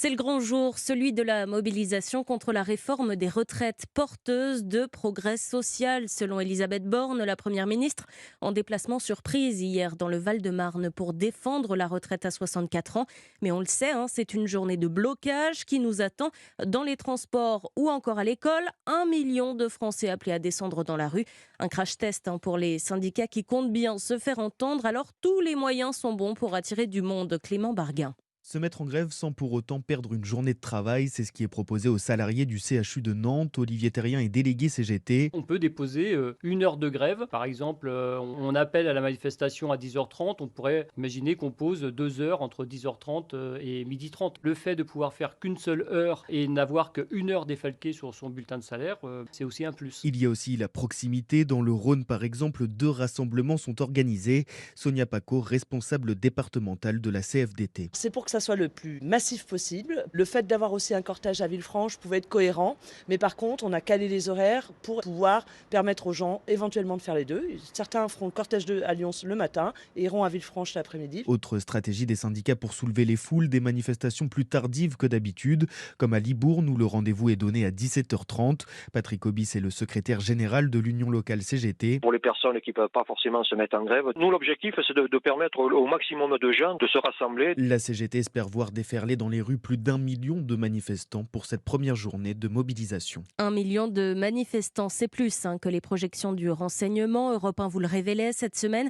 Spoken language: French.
C'est le grand jour, celui de la mobilisation contre la réforme des retraites, porteuse de progrès social, selon Elisabeth Borne, la Première ministre, en déplacement surprise hier dans le Val-de-Marne pour défendre la retraite à 64 ans. Mais on le sait, c'est une journée de blocage qui nous attend dans les transports ou encore à l'école. 1 million de Français appelés à descendre dans la rue. Un crash test pour les syndicats qui comptent bien se faire entendre. Alors tous les moyens sont bons pour attirer du monde. Clément Barguin. Se mettre en grève sans pour autant perdre une journée de travail, c'est ce qui est proposé aux salariés du CHU de Nantes. Olivier Terrien est délégué CGT. On peut déposer 1 heure de grève. Par exemple, on appelle à la manifestation à 10h30. On pourrait imaginer qu'on pose 2 heures entre 10h30 et 12h30. Le fait de pouvoir faire qu'une seule heure et n'avoir qu'une heure défalquée sur son bulletin de salaire, c'est aussi un plus. Il y a aussi la proximité. Dans le Rhône, par exemple, 2 rassemblements sont organisés. Sonia Paco, responsable départementale de la CFDT. C'est pour que ça soit le plus massif possible. Le fait d'avoir aussi un cortège à Villefranche pouvait être cohérent, mais par contre, on a calé les horaires pour pouvoir permettre aux gens éventuellement de faire les deux. Certains feront le cortège à Lyon le matin et iront à Villefranche l'après-midi. Autre stratégie des syndicats pour soulever les foules, des manifestations plus tardives que d'habitude, comme à Libourne où le rendez-vous est donné à 17h30. Patrick Obis est le secrétaire général de l'Union locale CGT. Pour les personnes qui ne peuvent pas forcément se mettre en grève, nous l'objectif c'est de permettre au maximum de gens de se rassembler. La CGT espère voir déferler dans les rues plus d'1 million de manifestants pour cette première journée de mobilisation. 1 million de manifestants, c'est plus que les projections du renseignement. Europe 1 vous le révélait cette semaine.